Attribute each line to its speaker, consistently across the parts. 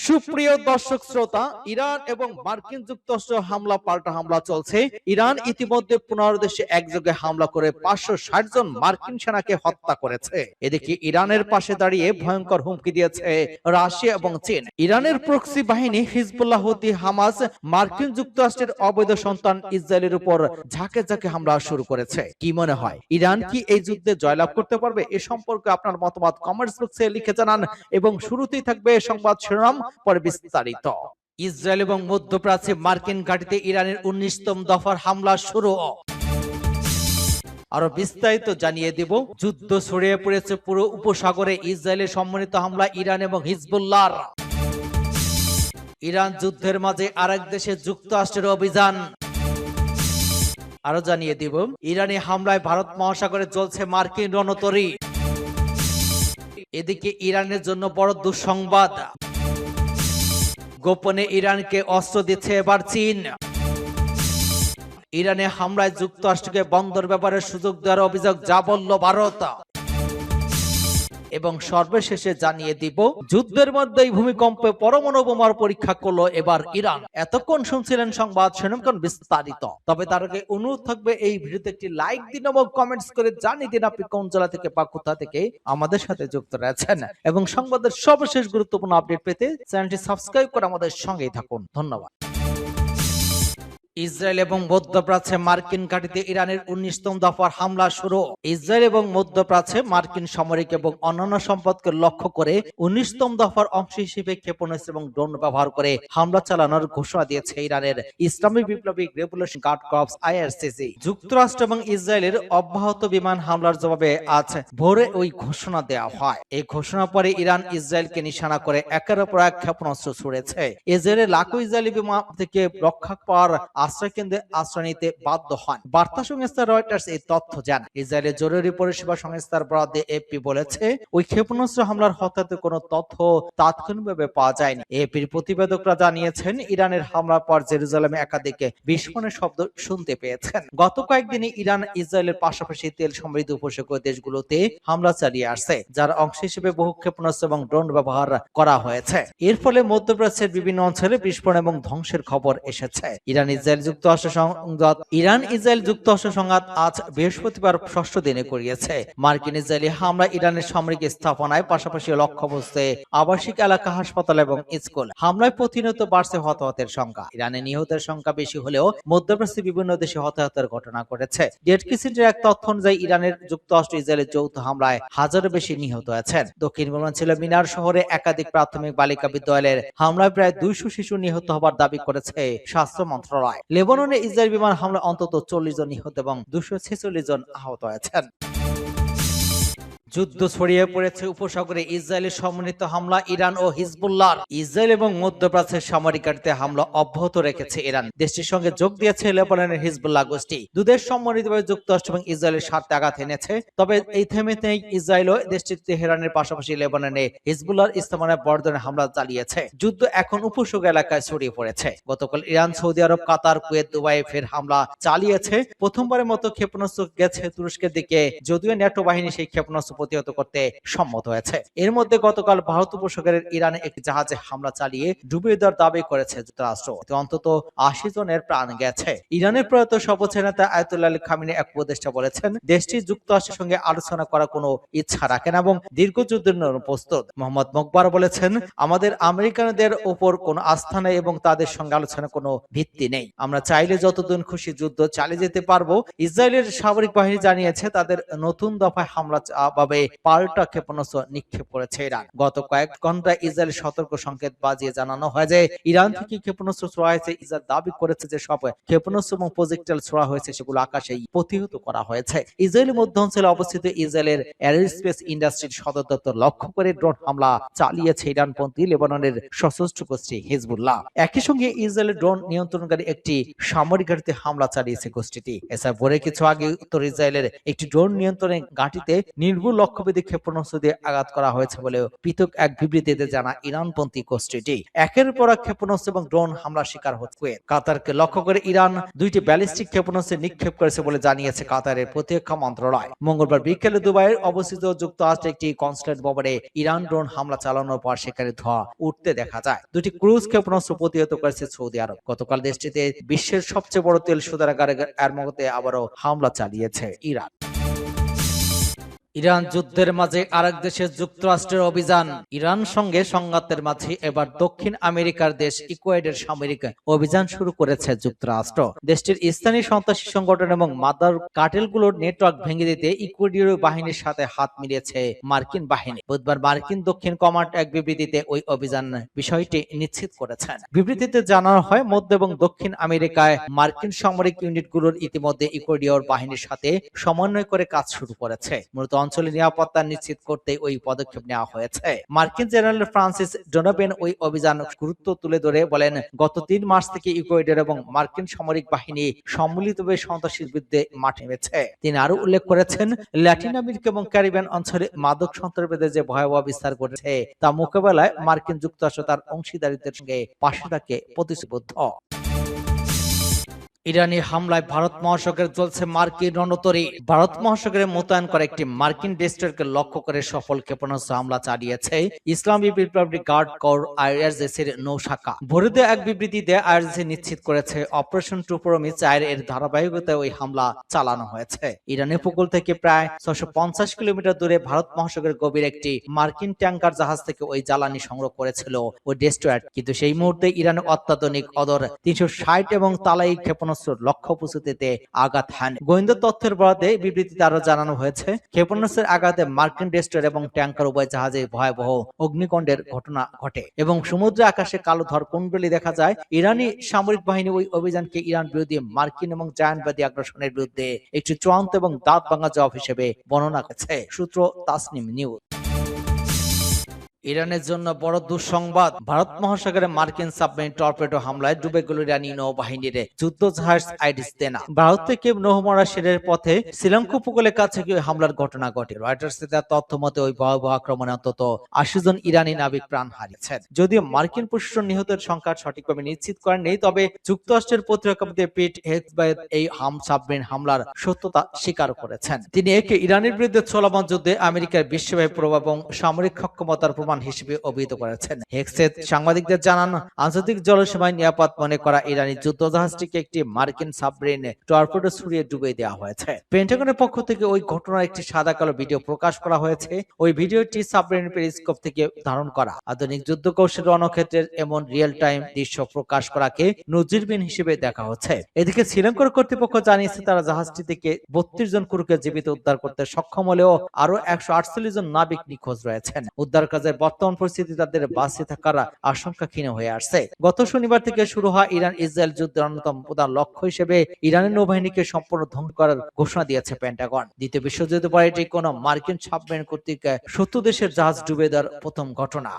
Speaker 1: সুপ্রিয় দর্শক শ্রোতা, ইরান এবং মার্কিন যুক্তরাষ্ট্র হামলা পাল্টা হামলা চলছে। ইরান ইতিমধ্যে 15 দেশে একযোগে হামলা করে 560 জন মার্কিন সেনাকে হত্যা করেছে। এদিকে ইরানের পাশে দাঁড়িয়ে ভয়ঙ্কর হুমকি দিয়েছে রাশিয়া এবং চীন। ইরানের প্রক্সি বাহিনী হিজবুল্লাহ হুতি হামাস মার্কিন যুক্তরাষ্ট্রের অবৈধ সন্তান ইসরায়েলের উপর ঝাঁকে ঝাঁকে হামলা শুরু করেছে। কি মনে হয়, ইরান কি এই যুদ্ধে জয়লাভ করতে পারবে? এ সম্পর্কে আপনার মতামত কমেন্টস বক্সে লিখে জানান এবং শুরুতেই থাকবে সংবাদ শিরোনাম, পরে বিস্তারিত। ইসরায়েল এবং মধ্যপ্রাচ্যে মার্কিন ঘাঁটিতে ইরানের 19তম দফার হামলা শুরু। আরো বিস্তারিত জানিয়ে দেব। যুদ্ধ ছড়িয়ে পড়েছে পুরো উপসাগরে। ইসরায়েলের সম্মিলিত হামলা ইরান এবং হিজবুল্লাহর। ইরান যুদ্ধের মাঝে আরেক দেশে যুক্তরাষ্ট্রের অভিযান। আরো জানিয়ে দেব, ইরানি হামলায় ভারত মহাসাগরে চলছে মার্কিন রণতরী। এদিকে ইরানের জন্য বড় দুঃসংবাদ, গোপনে ইরানকে অস্ত্র দিচ্ছে এবার চীন। ইরানে হামলায় যুক্তরাষ্ট্রকে বন্দর ব্যাপারে সুযোগ দেওয়ার অভিযোগ, যা বলল ভারত। এবং সর্বশেষে জানিয়ে দিব, যুদ্ধের মধ্যেই ভূমিকম্পে পরমাণু বোমার পরীক্ষা করলো এবার ইরান। এতক্ষণ শুনছিলেন সংবাদ শিরোনাম, বিস্তারিত। তবে তার আগে অনুরোধ থাকবে, এই ভিডিওতে একটি লাইক দিন এবং কমেন্টস করে জানিয়ে দিন আপনি কোন জেলা থেকে বা কোথা থেকে আমাদের সাথে যুক্ত রয়েছেন। এবং সংবাদের সর্বশেষ গুরুত্বপূর্ণ আপডেট পেতে চ্যানেলটি সাবস্ক্রাইব করে আমাদের সঙ্গেই থাকুন। ধন্যবাদ। ইসরায়েল এবং মধ্যপ্রাচ্যে মার্কিন ঘাঁটিতে ইরানের 19তম দফার হামলা শুরু। ইসরায়েল এবং মধ্যপ্রাচ্যে মার্কিন সামরিক এবং অন্যান্য সম্পদকে লক্ষ্য করে 19তম দফার অংশ হিসেবে ক্ষেপণাস্ত্র এবং ড্রোন ব্যবহার করে হামলা চালানোর ঘোষণা দিয়েছে ইরানের ইসলামী বিপ্লবী রেভলিউশন গার্ড কর্পস IRGC। যুক্তরাষ্ট্র এবং ইসরায়েলের অব্যাহত বিমান হামলার জবাবে আজ ভোরে ওই ঘোষণা দেওয়া হয়। এই ঘোষণার পরে ইরান ইসরায়েলকে নিশানা করে একের পর এক ক্ষেপণাস্ত্র ছুড়েছে। ইসরায়েলে লাখো ইসরায়েলি বিমান থেকে রক্ষা পাওয়ার আশ্রয় কেন্দ্রে আশ্রয় নিতে বাধ্য হন। বার্তা সংস্থা রয়টার্স এই তথ্য জানায়। ইসরায়েলের জরুরি পরিষেবা সংস্থার বরাদ্দে এপি বলেছে, ওই ক্ষেপণাস্ত্র হামলার হতাহতে কোনো তথ্য তাৎক্ষণিকভাবে পাওয়া যায়নি। এপির প্রতিবেদকরা জানিয়েছেন, ইরানের হামলার পর জেরুজালেমে একাধিক বিস্ফোরণের শব্দ শুনতে পেয়েছেন। গত কয়েকদিনে ইরান ইসরায়েলের পাশাপাশি তেল সমৃদ্ধ উপসাগরীয় দেশগুলোতে হামলা চালিয়ে আসছে, যার অংশ হিসেবে বহু ক্ষেপণাস্ত্র এবং ড্রোন ব্যবহার করা হয়েছে। এর ফলে মধ্যপ্রাচ্যের বিভিন্ন অঞ্চলে বিস্ফোরণ এবং ধ্বংসের খবর এসেছে। ইরান ইসরায়েল যুক্তরাষ্ট্র সংঘাত আজ বৃহস্পতিবার 6ষ্ঠ দিনে গড়িয়েছে। মার্কিন ইসরায়েলি হামলা ইরানের সামরিক স্থাপনায়, পাশাপাশি লক্ষ্যবস্তুতে আবাসিক এলাকা, হাসপাতাল এবং স্কুল। হামলায় প্রতিনিয়ত বাড়ছে হতাহতের সংখ্যা। ইরানে নিহতের সংখ্যা বেশি হলেও মধ্যপ্রাচ্যে বিভিন্ন দেশে হতাহতের ঘটনা ঘটেছে। ডেড কিসেন্টের এক তথ্য অনুযায়ী ইরানের যুক্তরাষ্ট্র ইসরায়েলের যৌথ হামলায় 1000-এর বেশি নিহত হয়েছেন। দক্ষিণ পূর্বাঞ্চলের মিনার শহরে একাধিক প্রাথমিক বালিকা বিদ্যালয়ের হামলায় প্রায় 200 শিশু নিহত হবার দাবি করেছে স্বাস্থ্য মন্ত্রণালয়। লেবাননে ইসরায়েল বিমান হামলায় অন্তত 40 জন নিহত এবং 246 জন আহত হয়েছেন। যুদ্ধ ছড়িয়ে পড়েছে উপসাগরে। ইসরায়েলের সমন্বিত হামলা ইরান ও হিজবুল্লাহ। ইসরায়েল এবং মধ্যপ্রাচ্যের সামরিক ঘাঁটিতে হামলা অব্যাহত রেখেছে ইরান। দেশটির সঙ্গে যোগ দিয়েছে লেবাননের হিজবুল্লাহ গোষ্ঠী। দুদেশ সম্মিলিতভাবে যুক্তরাষ্ট্র এবং ইসরায়েলের স্বার্থে আঘাত এনেছে। তবে এই থেমে নেই ইসরায়েলও। দেশটির তেহরানের পাশাপাশি লেবাননে হিজবুল্লাহর স্থাপনায় বড় ধরনের হামলা চালিয়েছে। যুদ্ধ এখন উপসাগর এলাকায় ছড়িয়ে পড়েছে। গতকাল ইরান, সৌদি আরব, কাতার, কুয়েত, দুবাইয়ে ফের হামলা চালিয়েছে। প্রথমবারের মতো ক্ষেপণাস্ত্র গেছে তুরস্কের দিকে, যদিও ন্যাটো বাহিনী সেই ক্ষেপণাস্ত্র প্রতিহত করতে সম্মত হয়েছে। এর মধ্যে গতকাল ভারত উপসাগরের ইরানে একটি জাহাজে হামলা চালিয়ে ডুবিয়ে দেওয়ার দাবি করেছে যুক্তরাষ্ট্র। অন্তত 80 জনের প্রাণ গেছে। ইরানের প্রয়াত সর্বোচ্চ নেতা আয়াতুল্লাহ আলী খামেনি এক উপদেষ্টা বলেছেন, দেশটি যুক্তরাষ্ট্রের সঙ্গে আলোচনা করার কোনো ইচ্ছা রাখে না এবং দীর্ঘ যুদ্ধের জন্য প্রস্তুত। মোহাম্মদ মোকবার বলেছেন, আমাদের আমেরিকানদের উপর কোনো আস্থা নেই এবং তাদের সঙ্গে আলোচনার কোনো ভিত্তি নেই। আমরা চাইলে যতদিন খুশি যুদ্ধ চালিয়ে যেতে পারবো। ইসরায়েলের সামরিক বাহিনী জানিয়েছে, তাদের নতুন দফায় হামলা ভাবে পাল্টা ক্ষেপণাস্ত্র নিক্ষেপ করেছে ইরান। গত কয়েক ঘন্টায় ইসরায়েলের সতর্ক সংকেত বাজিয়ে জানানো হয় যে ইরান থেকে ক্ষেপণাস্ত্র ছোড়া হয়েছে। ইসরায়েল দাবি করেছে যে সব ক্ষেপণাস্ত্র এবং প্রজেক্টাইল ছোড়া হয়েছে সেগুলো আকাশেই প্রতিহত করা হয়েছে। ইসরায়েলের মধ্য অঞ্চলে অবস্থিত ইসরায়েলের এরোস্পেস ইন্ডাস্ট্রির সদর দপ্তর লক্ষ্য করে ড্রোন হামলা চালিয়েছে ইরানপন্থী লেবাননের সশস্ত্র গোষ্ঠী হিজবুল্লাহ। একই সঙ্গে ইসরায়েলের ড্রোন নিয়ন্ত্রণকারী একটি সামরিক ঘাঁটিতে হামলা চালিয়েছে গোষ্ঠীটি। এছাড়া ভোরে কিছু আগে উত্তর ইসরায়েলের একটি ড্রোন নিয়ন্ত্রণের ঘাঁটিতে নির্ভুল লক্ষ্যভেদী ক্ষেপণাস্ত্র দিয়ে আঘাত করা হয়েছে বলেও পৃথক এক বিবৃতিতে জানা ইরানপন্থী গোষ্ঠীটি। একের পর এক ক্ষেপণাস্ত্র এবং ড্রোন হামলার শিকার হচ্ছে কুয়েত। কাতারকে লক্ষ্য করে ইরান 2টি ব্যালিস্টিক ক্ষেপণাস্ত্র নিক্ষেপ করেছে বলে জানিয়েছে কাতারের প্রতিরক্ষা মন্ত্রণালয়। মঙ্গলবার বিকেলে দুবাইয়ের অবস্থিত যুক্তরাষ্ট্রের একটি কনসুলেট ভবনে ইরান ড্রোন হামলা চালানোর পর সেখানে ধোঁয়া উঠতে দেখা যায়। 2টি ক্রুজ ক্ষেপণাস্ত্র প্রতিহত করেছে সৌদি আরব। গতকাল দেশটিতে বিশ্বের সবচেয়ে বড় তেল শোধনাগারের মধ্যে আবারও হামলা চালিয়েছে ইরান। ইরান যুদ্ধের মাঝে আরেক দেশে যুক্তরাষ্ট্রের অভিযান। ইরান সঙ্গে সংঘাতের মাঝে এবার দক্ষিণ আমেরিকার দেশ ইকুয়েডের সামরিক অভিযান শুরু করেছে যুক্তরাষ্ট্র। দেশটির স্থানীয় সন্ত্রাসী সংগঠন এবং মাদার কার্টেলগুলোর নেটওয়ার্ক ভেঙে দিতে ইকুয়েডীয় বাহিনীর সাথে হাত মিলিয়েছে মার্কিন বাহিনী। বুধবার মার্কিন দক্ষিণ কমান্ড এক বিবৃতিতে ওই অভিযান বিষয়টি নিশ্চিত করেছেন। বিবৃতিতে জানানো হয়, মধ্য এবং দক্ষিণ আমেরিকায় মার্কিন সামরিক ইউনিটগুলোর ইতিমধ্যে ইকুয়েডীয় বাহিনীর সাথে সমন্বয় করে কাজ শুরু করেছে। মূলত অঞ্চলের নিরাপত্তা নিশ্চিত করতে ওই পদক্ষেপ নেওয়া হয়েছে। মার্কিন জেনারেল ফ্রান্সিস ডোনোভেন ওই অভিযান গুরুত্ব তুলে ধরে বলেন, গত 3 মাস থেকে ইকুয়েডর এবং মার্কিন সামরিক বাহিনী সম্মিলিতভাবে সন্ত্রাসীর বিরুদ্ধে মাঠে নেমেছে। তিনি আরো উল্লেখ করেছেন, ল্যাটিন আমেরিকা এবং ক্যারিবিয়ান অঞ্চলে মাদক সন্ত্রাসবাদের যে ভয়াবহ বিস্তার ঘটেছে তা মোকাবেলায় মার্কিন যুক্তরাষ্ট্র তার অংশীদারিত্বের সঙ্গে পাশে থাকে প্রতিশ্রুতিবদ্ধ। ইরানি হামলায় ভারত মহাসাগরে চলছে মার্কিন রণতরী। ভারত মহাসাগরে মোতায়েন করা একটি মার্কিন ডেস্ট্রয়ারকে লক্ষ্য করে সফল ক্ষেপণাস্ত্র হামলা চালিয়েছে ইসলামী রিপাবলিক গার্ড কোর আইআরজিসির নৌশাখা। ভোরে এক বিবৃতিতে আইআরজিসি নিশ্চিত করেছে অপারেশন টুপরমি 4 এর ধারাবাহিকতায় ওই হামলা চালানো হয়েছে। ইরানের উপকূল থেকে প্রায় 650 কিলোমিটার দূরে ভারত মহাসাগরের গভীর একটি মার্কিন ট্যাঙ্কার জাহাজ থেকে ওই জ্বালানি সংগ্রহ করেছিল ওই ডেস্ট্রয়ার। কিন্তু সেই মুহূর্তে ইরানের অত্যাধুনিক অদর 360 এবং তালাই ক্ষেপণাস্ত্র লক্ষ্যবস্তুতে আঘাত হানে। গোয়েন্দা তথ্যের বরাতে বিবৃতিতে আরো জানানো হয়েছে, ক্ষেপণাস্ত্রের আঘাতে মার্কিন ডেস্ট্রয়ার এবং ট্যাঙ্কার উভয় জাহাজে ভয়াবহ অগ্নিকাণ্ডের ঘটনা ঘটে এবং সমুদ্রে আকাশে কালো ধরকুণ্ডলী দেখা যায়। ইরানি সামরিক বাহিনী ওই অভিযানকে ইরান বিরোধী মার্কিন এবং জায়ান্টবাদী আগ্রাসনের বিরুদ্ধে একটি চূড়ান্ত এবং দাঁত ভাঙা জবাব হিসেবে বর্ণনা করেছে। সূত্র তাসনিম নিউজ। ইরানের জন্য বড় দুঃসংবাদ, ভারত মহাসাগরে মার্কিন সাবমেরিন টর্পেডো হামলায় ডুবে গেল ইরানি নৌবাহিনীর যুদ্ধ জাহাজ আইডিস তেনা। ভারত থেকে নৌমরা সেরের পথে শ্রীলঙ্কা উপকূলের কাছে গিয়ে হামলার ঘটনা ঘটে। রয়টার্সের দেওয়া তথ্য মতে ওই ভয়াবহ আক্রমণে অন্তত 80 জন ইরানি নাবিক প্রাণ হারিয়েছেন। যদিও মার্কিন প্রশাসন নিহতের সংখ্যা সঠিকভাবে নিশ্চিত করেননি, তবে যুক্তরাষ্ট্রের প্রতিরক্ষা মন্ত্রী পিট হেগসবার্গ এই সাবমেরিন হামলার সত্যতা স্বীকার করেছেন। তিনি একে ইরানের বিরুদ্ধে চলমান যুদ্ধে আমেরিকার বিশ্বব্যাপী প্রভাব এবং সামরিক সক্ষমতার হিসেবে অভিহিত করেছেন। হেক্সেট সাংবাদিকদের জানান, আন্তর্জাতিক জলসীমায় নিরাপদ মনে করা ইরানি যুদ্ধজাহাজটিকে একটি মার্কিন সাবমেরিন টর্পেডো ছুড়িয়ে ডুবিয়ে দেওয়া হয়েছে। পেন্টাগনের পক্ষ থেকে ওই ঘটনার একটি সাদা কালো ভিডিও প্রকাশ করা হয়েছে। ওই ভিডিওটি সাবমেরিন পেরিস্কোপ থেকে ধারণ করা। আধুনিক যুদ্ধ কৌশল রণক্ষেত্রের এমন রিয়েল টাইম দৃশ্য প্রকাশ করাকে নজিরবিহীন হিসেবে দেখা হচ্ছে। এদিকে শ্রীলঙ্কার কর্তৃপক্ষ জানিয়েছে তারা জাহাজটি থেকে 32 জন ক্রুকে জীবিত উদ্ধার করতে সক্ষম হলেও আরো 148 জন নাবিক নিখোঁজ রয়েছেন। উদ্ধার কাজের বর্তমান পরিস্থিতি তাদের বাঁচে থাকার আশঙ্কা ক্ষীণ হয়ে আসছে। গত শনিবার থেকে শুরু হওয়া ইরান ইসরায়েল যুদ্ধের অন্যতম প্রধান লক্ষ্য হিসেবে ইরানের নৌবাহিনীকে সম্পূর্ণ ধ্বংস করার ঘোষণা দিয়েছে পেন্টাগন। দ্বিতীয় বিশ্বযুদ্ধের পরে এটি কোনো মার্কিন সাবমেরিন কর্তৃক শত্রু দেশের জাহাজ ডুবে দেওয়ার প্রথম ঘটনা।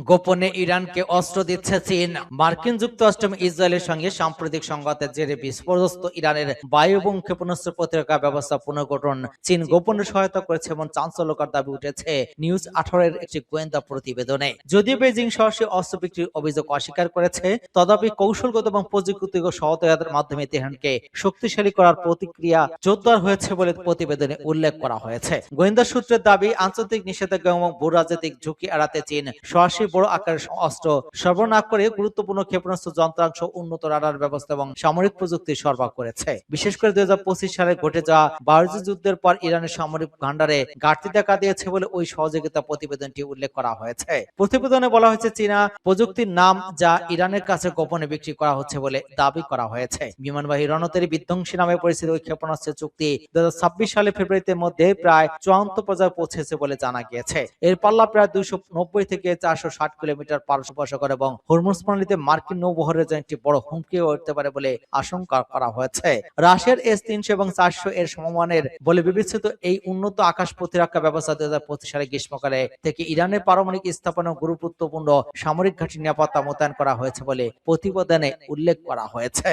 Speaker 1: গোপনে ইরানকে অস্ত্র দিচ্ছে চীন। মার্কিন যুক্তরাষ্ট্র এবং ইসরায়েলের সঙ্গে সাম্প্রতিক সংঘাতের জেরে বিস্ফোরণগ্রস্ত ইরানের বায়ু এবং ক্ষেপণাস্ত্র প্রতিরক্ষা ব্যবস্থা পুনর্গঠন চীন গোপনে সহায়তা করেছে এবং চাঞ্চল্যকর দাবি উঠেছে নিউজ 18 এর একটি গোয়েন্দা প্রতিবেদনে। যদিও বেজিং সরাসরি অস্ত্র বিক্রির অভিযোগ অস্বীকার করেছে, তথাপি কৌশলগত এবং প্রযুক্তিগত সহায়তার মাধ্যমে তেহরানকে শক্তিশালী করার প্রতিক্রিয়া জোরদার হয়েছে বলে প্রতিবেদনে উল্লেখ করা হয়েছে। গোয়েন্দা সূত্রের দাবি, আন্তর্জাতিক নিষেধাজ্ঞা এবং ভূরাজনৈতিক ঝুঁকি এড়াতে চীন সরাসরি বড় আকারের অস্ত্র সরবরাহ না করে গুরুত্বপূর্ণ ক্ষেপণাস্ত্র যন্ত্রাংশ, উন্নত রাডার ব্যবস্থা এবং সামরিক প্রযুক্তি সরবরাহ করেছে। বিশেষ করে 2025 সালে ঘটে যাওয়া বার্জি যুদ্ধের পর ইরানের সামরিক ভান্ডারে ঘাটতি দেখা দিয়েছে বলে ওই সহযোগিতা প্রতিবেদনটি উল্লেখ করা হয়েছে। প্রতিবেদনে বলা হয়েছে, চীনা প্রযুক্তির নাম যা ইরানের কাছে গোপনে বিক্রি করা হচ্ছে বলে দাবি করা হয়েছে। বিমানবাহী রণতরী বিধ্বংসী নামে পরিচিত ওই ক্ষেপণাস্ত্রের চুক্তি 2026 সালে ফেব্রুয়ারিতে মধ্যে প্রায় চূড়ান্ত পর্যায়ে পৌঁছেছে বলে জানা গিয়েছে। এর পাল্লা প্রায় 290 থেকে 460 কিলোমিটার পারস্পর্শকর এবং হরমুজ প্রণালীতে মার্কিন নৌবহরের জন্য একটি বড় হুমকি হতে পারে বলে আশঙ্কা করা হয়েছে। রাশিয়ার S-300 এবং 400 এর সমমানের বলে বিবেচিত এই উন্নত আকাশ প্রতিরক্ষা ব্যবস্থা 2025 সালে গ্রীষ্মকালে থেকে ইরানের পারমাণবিক স্থাপনা গুরুত্বপূর্ণ সামরিক ঘাঁটি নিরাপত্তা মোতায়েন করা হয়েছে বলে প্রতিবেদনে উল্লেখ করা হয়েছে।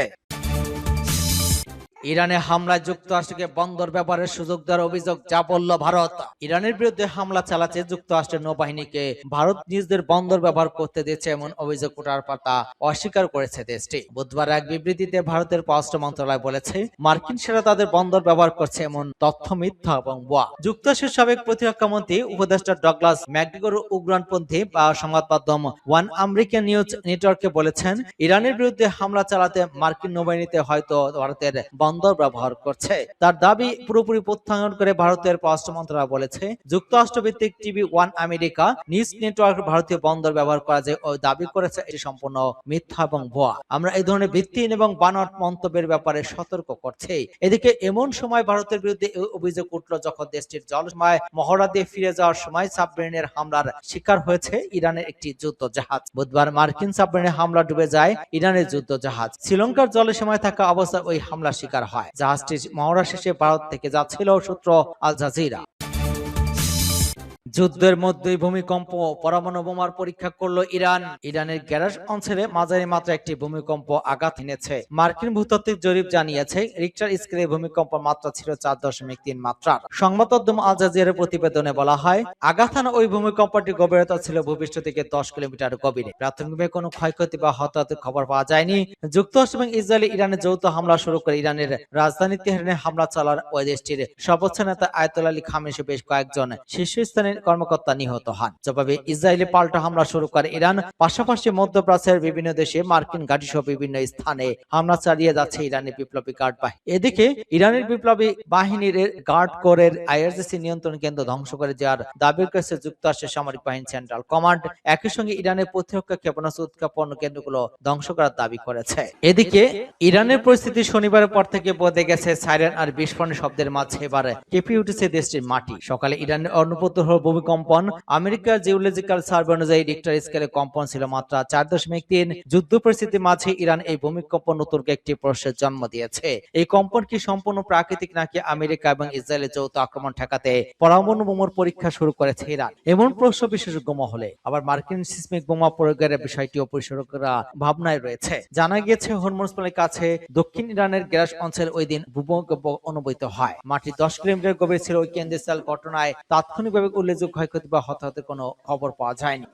Speaker 1: ইরানে হামলায় যুক্তরাষ্ট্রকে বন্দর ব্যবহারের সুযোগ দেওয়ার অভিযোগ, যা বলল ভারত। ইরানের বিরুদ্ধে হামলা চালাতে যুক্তরাষ্ট্রের নৌবাহিনীকে ভারত নিজেদের বন্দর ব্যবহার করতে দিচ্ছে এমন অভিযোগ ওঠার পর তা অস্বীকার করেছে দেশটি। বুধবার এক বিবৃতিতে ভারতের পররাষ্ট্র মন্ত্রণালয় বলেছে, মার্কিন সেনা তাদের বন্দর ব্যবহার করছে এমন তথ্য মিথ্যা এবং ভুয়া। যুক্তরাষ্ট্রের সাবেক প্রতিরক্ষা মন্ত্রী উপদেষ্টা ডগলাস ম্যাকগ্রিগর উগ্রপন্থী সংবাদ মাধ্যম ওয়ান আমেরিকান নিউজ নেটওয়ার্ককে বলেছেন, ইরানের বিরুদ্ধে হামলা চালাতে মার্কিন নৌবাহিনীতে হয়তো ভারতের বন্দর ব্যবহার করছে। তার দাবি পুরোপুরি প্রত্যাখ্যান করে ভারতের পররাষ্ট্র মন্ত্রণালয় বলেছে, যুক্তরাষ্ট্র ভিত্তিক TV one America news network ভারতীয় বন্দর ব্যবহার করা যে দাবি করেছে এটি সম্পূর্ণ মিথ্যা এবং ভুয়া। আমরা এই ধরনের ভিত্তিহীন এবং বানোয়াট মন্তব্যের ব্যাপারে সতর্ক করছি। এদিকে এমন সময় ভারতের বিরুদ্ধে এই অভিযোগ উঠল যখন দেশটির জলসীমায় মহড়া দিয়ে ফিরে যাওয়ার সময় সাবমেরিনের হামলার শিকার হয়েছে ইরানের একটি যুদ্ধ জাহাজ। বুধবার মার্কিন সাবমেরিনে হামলা ডুবে যায় ইরানের যুদ্ধ জাহাজ। শ্রীলঙ্কার জলসীমায় থাকা অবস্থায় ওই হামলার শিকার হয়। জাহাজটি মহড়া শেষে ভারত থেকে যাচ্ছিল, সূত্র আল জাজিরা। যুদ্ধের মধ্যেই ভূমিকম্প, পরমাণু বোমার পরীক্ষা করলো ইরান। ইরানের গ্যারাস অঞ্চলে মাঝারি মাত্রা একটি ভূমিকম্প আঘাত এনেছে। মার্কিন ভূতাত্ত্বিক জরিপ জানিয়েছে, রিক্টার স্কেলে ভূমিকম্প মাত্রা ছিল 4.3 মাত্রার। সংবাদ মাধ্যম আল জাজিরার প্রতিবেদনে বলা হয়, আঘাত হানা ওই ভূমিকম্পটির গভীরতা ছিল ভূপৃষ্ঠ থেকে 10 কিলোমিটার গভীরে। প্রাথমিকভাবে কোনো ক্ষয়ক্ষতি বা হতাহতের খবর পাওয়া যায়নি। যুক্তরাষ্ট্র এবং ইসরায়েল ইরানের যৌথ হামলা শুরু করে ইরানের রাজধানী তেহরানে হামলা চালার ওই দেশটির সর্বোচ্চ নেতা আয়াতুল্লাহ আলী খামেনি বেশ কয়েকজন শীর্ষস্থানীয় কর্মকর্তা নিহত হন। জবাবে ইসরায়েলি পাল্টা হামলা শুরু করে ইরান। পাশাপাশি মধ্যপ্রাচ্যের বিভিন্ন দেশে মার্কিন ঘাঁটি সহ বিভিন্ন স্থানে হামলা চালিয়ে যাচ্ছে ইরানের বিপ্লবী গার্ড বাহিনী। এদিকে ইরানের বিপ্লবী বাহিনীর গার্ড কোরের আইআরজিসি নিয়ন্ত্রণ কেন্দ্র ধ্বংস করে যাওয়ার দাবি করেছে যুক্তরাষ্ট্রের সামরিক বাহিনী সেন্ট্রাল কমান্ড। একই সঙ্গে ইরানের প্রতিরক্ষা ক্ষেপণাস্ত্র উৎক্ষেপণ কেন্দ্রগুলো ধ্বংস করার দাবি করেছে। এদিকে ইরানের পরিস্থিতি শনিবারের পর থেকে বদলে গেছে। সাইরেন আর বিস্ফোরণের শব্দের মাঝে এবার কেঁপে উঠেছে দেশটির মাটি। সকালে ইরানের অনুভূত ভূমিকম্পন। আমেরিকার জিওলজিক্যাল সার্ভে অনুযায়ী রিক্টার স্কেলে কম্পন ছিল মাত্রা 4.3। যুদ্ধ পরিস্থিতির মাঝে ইরান এই ভূমিকম্প নতুন একটি প্রশ্নের জন্ম দিয়েছে। এই কম্পন কি সম্পূর্ণ প্রাকৃতিক নাকি আমেরিকা এবং ইসরায়েলের যৌথ আক্রমণ ঠেকাতে পরমাণু বোমার পরীক্ষা শুরু করেছে ইরান? এমন প্রশ্ন বিশেষজ্ঞ মহলে। আবার মার্কিন সিসমিক বোমা প্রয়োগের বিষয়টিও বিশেষজ্ঞরা ভাবনায় রয়েছে। জানা গিয়েছে হরমুজস্ট্রিমের কাছে দক্ষিণ ইরানের গ্যারাস অঞ্চলে ওই দিন ভূমিকম্প অনুভূত হয়। মাটি 10 কিলোমিটার গভীর ছিল। ওই কেন্দ্রস্থল ঘটনায় তাৎক্ষণিকভাবে উল্লেখযোগ্য ক্ষয়ক্ষতি বা হতাহতের কোনো খবর পাওয়া যায়নি।